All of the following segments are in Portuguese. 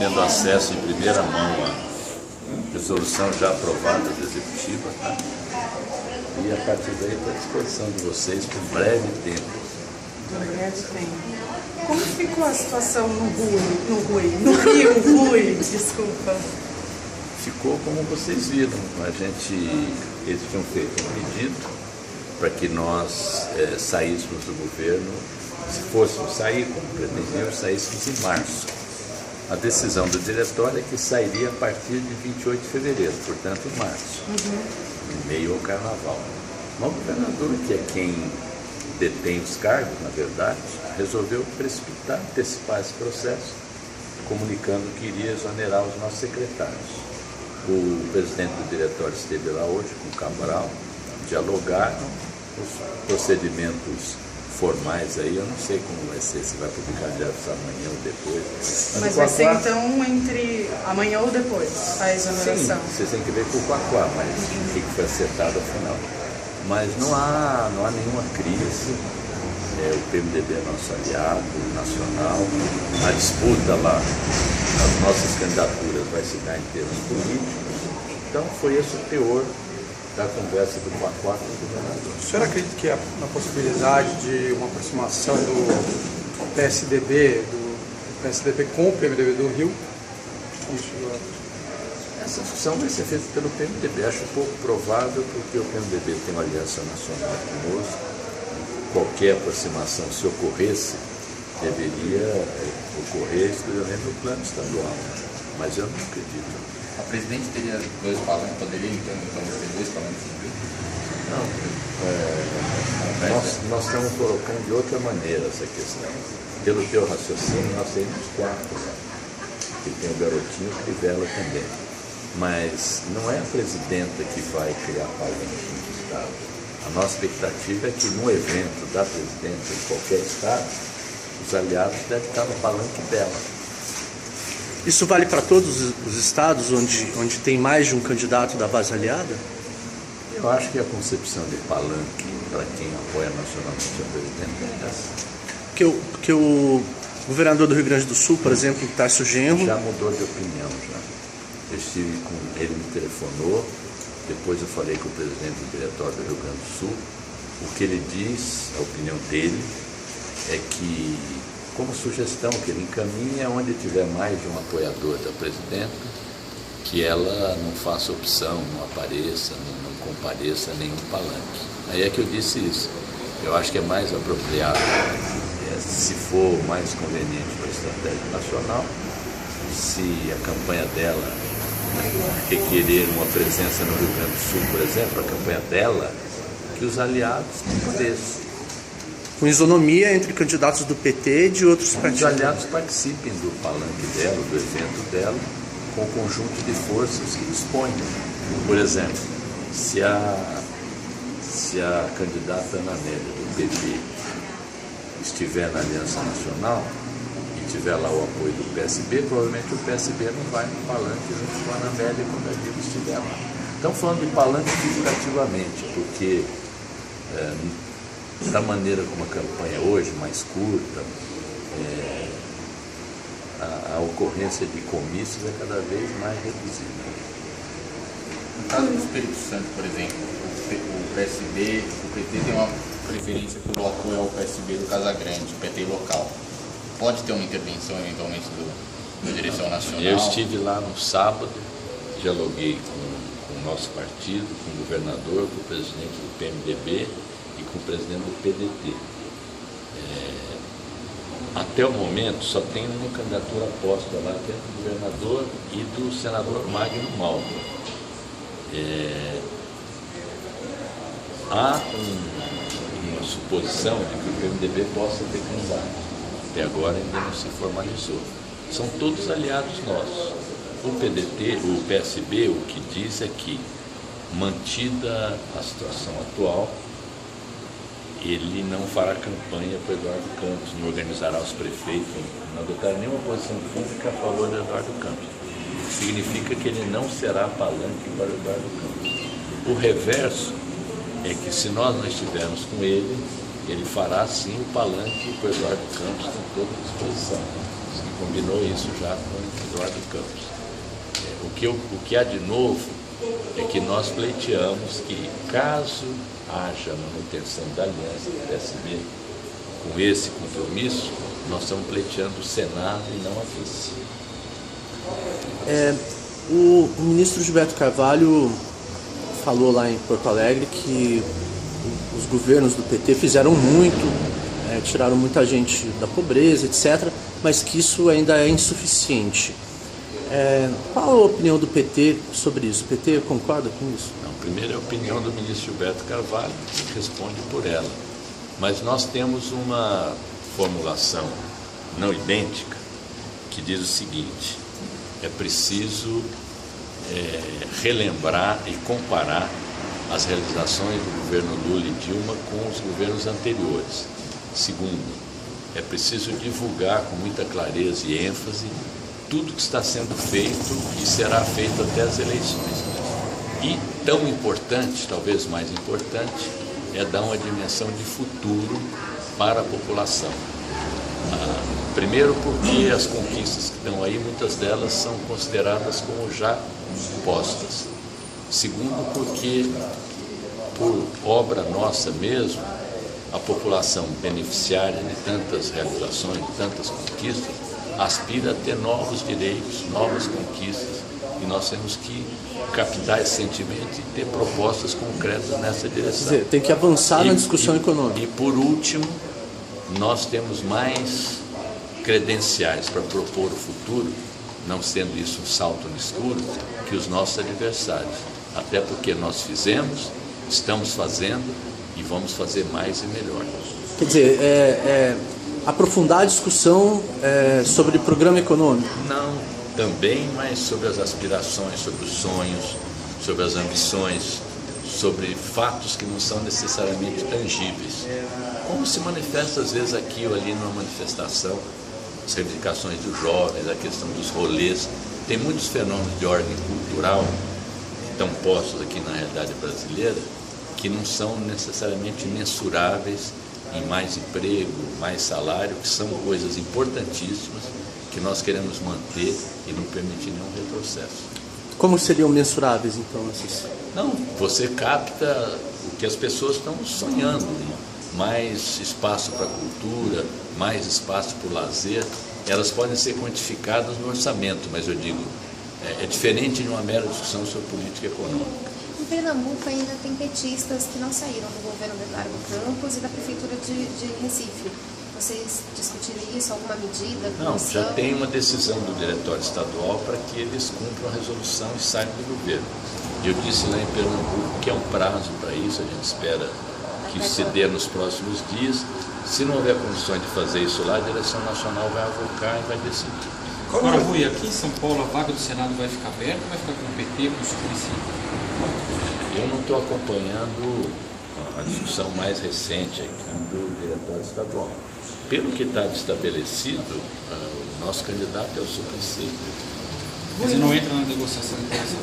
tendo acesso em primeira mão à resolução já aprovada da Executiva, tá? E a partir daí estou à disposição de vocês por breve tempo. Como ficou a situação no Rio, desculpa? Ficou como vocês viram. Eles tinham feito um pedido para que nós saíssemos do governo, se fôssemos sair, como pretendíamos, saíssemos em março. A decisão do diretório é que sairia a partir de 28 de fevereiro, portanto em março, em meio ao carnaval. Mas o governador, que é quem detém os cargos, na verdade, resolveu precipitar, antecipar esse processo, comunicando que iria exonerar os nossos secretários. O presidente do diretório esteve lá hoje com o Cabral, dialogaram os procedimentos formais aí, eu não sei como vai ser, se vai publicar direto amanhã ou depois. Mas vai ser então entre amanhã ou depois a exoneração? Sim, vocês têm que ver com o Quaquá, mas o que foi acertado afinal. Mas não há nenhuma crise, o PMDB é nosso aliado nacional, a disputa lá, as nossas candidaturas vai se dar em termos políticos, então foi esse o teor da conversa do Quaquá com o governador. O senhor acredita que há uma possibilidade de uma aproximação do PSDB com o PMDB do Rio? Essa discussão vai ser feita pelo PMDB. Acho pouco provável, porque o PMDB tem uma aliança nacional conosco. Qualquer aproximação, se ocorresse, deveria ocorrer exclusivamente no plano estadual. Mas eu não acredito. A presidente teria dois palanques, poderia então ter dois palanques? Não, nós estamos colocando de outra maneira essa questão. Pelo teu raciocínio, nós temos 4, que tem o garotinho que Crivella também. Mas não é a presidenta que vai criar palanque no Estado. A nossa expectativa é que no evento da presidenta em qualquer Estado, os aliados devem estar no palanque dela. Isso vale para todos os estados onde tem mais de um candidato da base aliada? Eu acho que a concepção de palanque para quem apoia nacionalmente a presidenta é essa. Porque o governador do Rio Grande do Sul, por exemplo, Tarcísio Genro... Já mudou de opinião, já. Eu estive com ele, me telefonou, depois eu falei com o presidente do diretório do Rio Grande do Sul. O que ele diz, a opinião dele, é que, como sugestão que ele encaminha, onde tiver mais de um apoiador da presidenta, que ela não faça opção, não apareça, não compareça a nenhum palanque. Aí é que eu disse isso. Eu acho que é mais apropriado, se for mais conveniente para a estratégia nacional, se a campanha dela requerer uma presença no Rio Grande do Sul, por exemplo, a campanha dela, que os aliados compareçam. Com isonomia entre candidatos do PT e de outros partidos. Os aliados participem do palanque dela, do evento dela, com o conjunto de forças que dispõem. Por exemplo, se a candidata Ana Amélia do PT estiver na Aliança Nacional e tiver lá o apoio do PSB, provavelmente o PSB não vai no palanque junto com a Ana Amélia quando a Dilma estiver lá. Estamos falando de palanque figurativamente, porque da maneira como a campanha é hoje, mais curta, a ocorrência de comícios é cada vez mais reduzida. No caso do Espírito Santo, por exemplo, o PSB, o PT tem uma preferência por apoio ao PSB do Casagrande, PT local. Pode ter uma intervenção eventualmente da direção nacional? Eu estive lá no sábado, dialoguei com o nosso partido, com o governador, com o presidente do PMDB e com o presidente do PDT. Até o momento só tem uma candidatura posta lá, que é do governador e do senador Magno Malta. Há uma suposição de que o PMDB possa ter candidato. Até agora ainda não se formalizou. São todos aliados nossos. O PDT, o PSB, o que diz é que, mantida a situação atual, ele não fará campanha para o Eduardo Campos, não organizará os prefeitos, não adotará nenhuma posição pública a favor do Eduardo Campos. Significa que ele não será palanque para o Eduardo Campos. O reverso é que, se nós não estivermos com ele, ele fará sim o palanque para o Eduardo Campos com toda a disposição. combinou isso já com o Eduardo Campos. O que há de novo é que nós pleiteamos que, caso haja manutenção da aliança do PSB, com esse compromisso, nós estamos pleiteando o Senado e não a vice. O ministro Gilberto Carvalho falou lá em Porto Alegre que os governos do PT fizeram muito, tiraram muita gente da pobreza, etc., mas que isso ainda é insuficiente. Qual a opinião do PT sobre isso? O PT concorda com isso? Não, primeiro é a opinião do ministro Gilberto Carvalho, que responde por ela. Mas nós temos uma formulação não idêntica que diz o seguinte: é preciso relembrar e comparar as realizações do governo Lula e Dilma com os governos anteriores. Segundo, é preciso divulgar com muita clareza e ênfase tudo que está sendo feito e será feito até as eleições. E tão importante, talvez mais importante, é dar uma dimensão de futuro para a população. Primeiro porque as conquistas que estão aí, muitas delas são consideradas como já postas. Segundo porque, por obra nossa mesmo, a população beneficiária de tantas realizações, de tantas conquistas, aspira a ter novos direitos, novas conquistas, e nós temos que captar esse sentimento e ter propostas concretas nessa direção. Quer dizer, tem que avançar na discussão econômica. E por último, nós temos mais credenciais para propor o futuro, não sendo isso um salto no escuro, que os nossos adversários. Até porque nós fizemos, estamos fazendo e vamos fazer mais e melhor. Quer dizer, aprofundar a discussão sobre o programa econômico. Não também, mas sobre as aspirações, sobre os sonhos, sobre as ambições, sobre fatos que não são necessariamente tangíveis. Como se manifesta às vezes aqui ou ali numa manifestação, as reivindicações dos jovens, a questão dos rolês. Tem muitos fenômenos de ordem cultural que estão postos aqui na realidade brasileira que não são necessariamente mensuráveis em mais emprego, mais salário, que são coisas importantíssimas que nós queremos manter e não permitir nenhum retrocesso. Como seriam mensuráveis, então, essas? Não, você capta o que as pessoas estão sonhando, né? Mais espaço para cultura, mais espaço para o lazer, elas podem ser quantificadas no orçamento, mas eu digo, é diferente de uma mera discussão sobre política econômica. Em Pernambuco ainda tem petistas que não saíram do governo de Eduardo Campos e da Prefeitura de Recife. Vocês discutiram isso, alguma medida? Não, já tem uma decisão do Diretório Estadual para que eles cumpram a resolução e saiam do governo. Eu disse lá em Pernambuco que é um prazo para isso, a gente espera que se dê nos próximos dias. Se não houver condições de fazer isso lá, a direção nacional vai avocar e vai decidir. Agora, Rui, aqui em São Paulo a vaga do Senado vai ficar aberta ou vai ficar com o PT, com o município? Eu não estou acompanhando a discussão mais recente aqui do Diretório Estadual. Pelo que está estabelecido, o nosso candidato é o Suplicy. Você não entra na negociação dessa?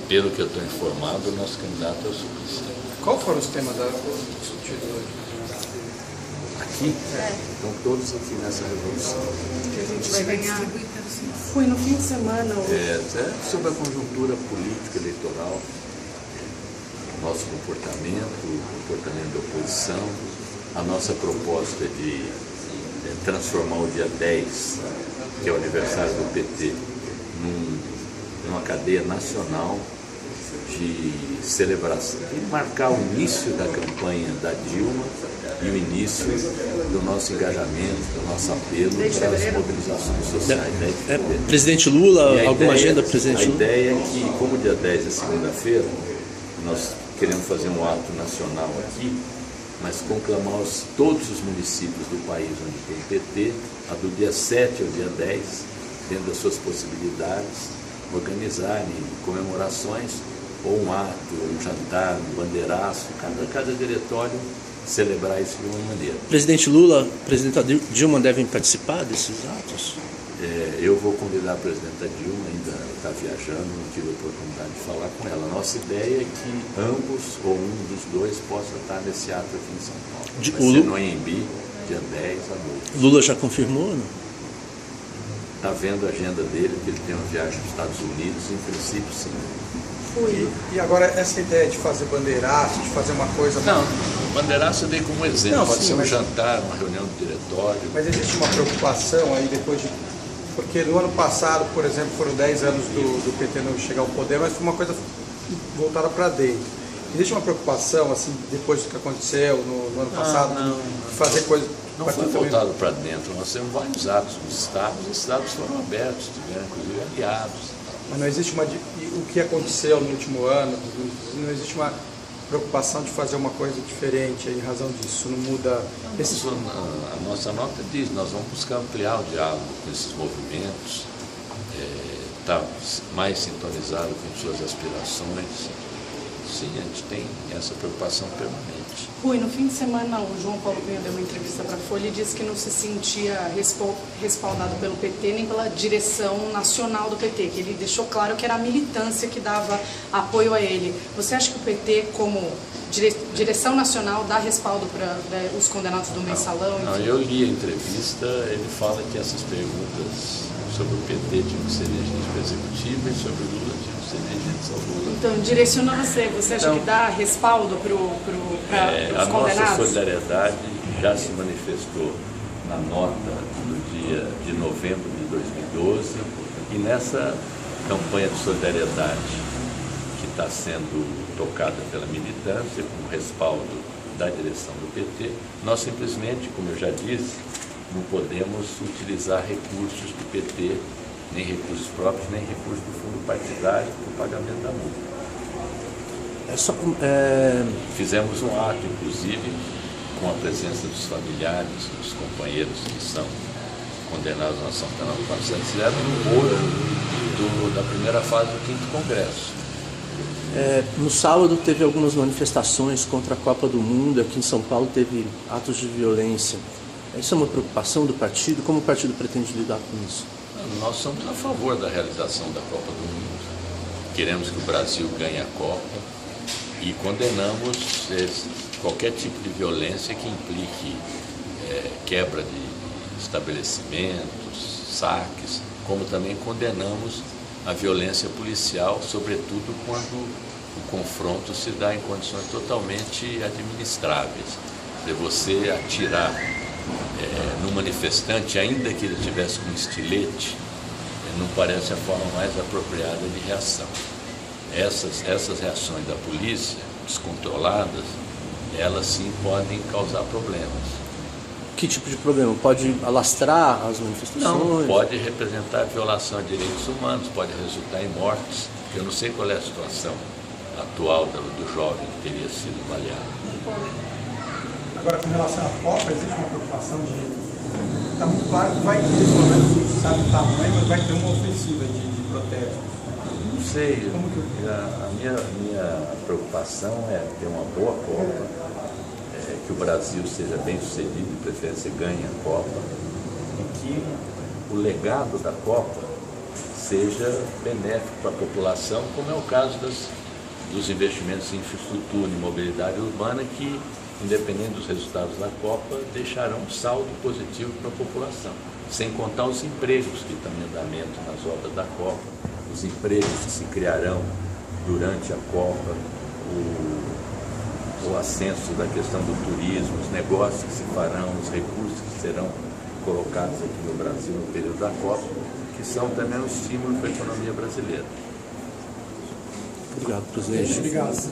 Pelo que eu estou informado, o nosso candidato é o Suplicy. Qual foram os temas discutidos hoje? Aqui? Estão todos aqui nessa resolução. Que a gente vai ganhar. Foi no fim de semana. Sobre a conjuntura política eleitoral, nosso comportamento, o comportamento da oposição, a nossa proposta de transformar o dia 10, que é o aniversário do PT, numa cadeia nacional de celebração, de marcar o início da campanha da Dilma e o início do nosso engajamento, do nosso apelo para as mobilizações sociais. Presidente Lula, alguma agenda, presidente Lula? A ideia é que, como o dia 10 é segunda-feira, nós queremos fazer um ato nacional aqui, mas conclamar todos os municípios do país onde tem PT, a do dia 7 ao dia 10, dentro das suas possibilidades, organizarem comemorações, ou um ato, um jantar, um bandeiraço, cada diretório celebrar isso de uma maneira. Presidente Lula, presidenta Dilma devem participar desses atos? Eu vou convidar a presidenta Dilma, ainda está viajando, não tive a oportunidade de falar com ela. A nossa ideia é que ambos ou um dos dois possa estar nesse ato aqui em São Paulo. Vai ser no Anhembi, dia 10 à noite. Lula já confirmou, né? Está vendo a agenda dele, que ele tem uma viagem para os Estados Unidos, em princípio sim. E agora essa ideia de fazer bandeiraço, de fazer uma coisa... Não, bandeiraço eu dei como exemplo, Não, pode sim, ser um mas- jantar, uma reunião do diretório. Mas existe uma preocupação aí depois de... Porque no ano passado, por exemplo, foram 10 anos do PT não chegar ao poder, mas foi uma coisa voltada para dentro. Existe uma preocupação, assim, depois do que aconteceu no ano passado, de fazer coisa... Não foi voltado para dentro, nós temos vários atos nos estados, os estados foram abertos, tiveram inclusive aliados. Mas não existe uma... O que aconteceu no último ano, não existe uma preocupação de fazer uma coisa diferente em razão disso, não muda... A nossa nota diz, nós vamos buscar ampliar o diálogo com esses movimentos, estar mais sintonizado com suas aspirações. Sim, a gente tem essa preocupação permanente. Rui, no fim de semana o João Paulo Cunha deu uma entrevista para a Folha e disse que não se sentia respaldado pelo PT nem pela direção nacional do PT, que ele deixou claro que era a militância que dava apoio a ele. Você acha que o PT, como direção nacional, dá respaldo para os condenados do mensalão? Não, eu li a entrevista, ele fala que essas perguntas sobre o PT tinham que ser dirigidas para o Executivo e sobre o Lula tinham que ser dirigidas ao Lula. Então, direciona você acha que dá respaldo para os a condenados? nossa solidariedade já se manifestou na nota do dia de novembro de 2012 e nessa campanha de solidariedade que está sendo tocada pela militância com respaldo da direção do PT, nós simplesmente, como eu já disse, não podemos utilizar recursos do PT, nem recursos próprios, nem recursos do fundo partidário para o pagamento da multa. Fizemos um ato, inclusive, com a presença dos familiares, dos companheiros que são condenados na ação penal do 407, no bolo da primeira fase do 5º Congresso. No sábado teve algumas manifestações contra a Copa do Mundo, aqui em São Paulo teve atos de violência. Isso é uma preocupação do partido? Como o partido pretende lidar com isso? Nós somos a favor da realização da Copa do Mundo. Queremos que o Brasil ganhe a Copa e condenamos qualquer tipo de violência que implique quebra de estabelecimentos, saques, como também condenamos a violência policial, sobretudo quando o confronto se dá em condições totalmente administráveis. De você atirar no manifestante, ainda que ele tivesse com estilete, não parece a forma mais apropriada de reação. Essas reações da polícia, descontroladas, elas sim podem causar problemas. Que tipo de problema? Pode alastrar as manifestações? Não, pode representar violação a direitos humanos, pode resultar em mortes. Eu não sei qual é a situação atual do jovem que teria sido baleado. Agora, com relação à Copa, existe uma preocupação de... Está muito claro que vai ter, pelo menos sabe o tamanho, mas vai ter uma ofensiva de protesto. Não sei, a minha preocupação é ter uma boa Copa, que o Brasil seja bem sucedido, de preferência ganhe a Copa, e que o legado da Copa seja benéfico para a população, como é o caso dos investimentos em infraestrutura e mobilidade urbana, que, independente dos resultados da Copa, deixarão um saldo positivo para a população, sem contar os empregos que estão em andamento nas obras da Copa, os empregos que se criarão durante a Copa, o ascenso da questão do turismo, os negócios que se farão, os recursos que serão colocados aqui no Brasil no período da Copa, que são também um estímulo para a economia brasileira. Obrigado, presidente. Obrigado.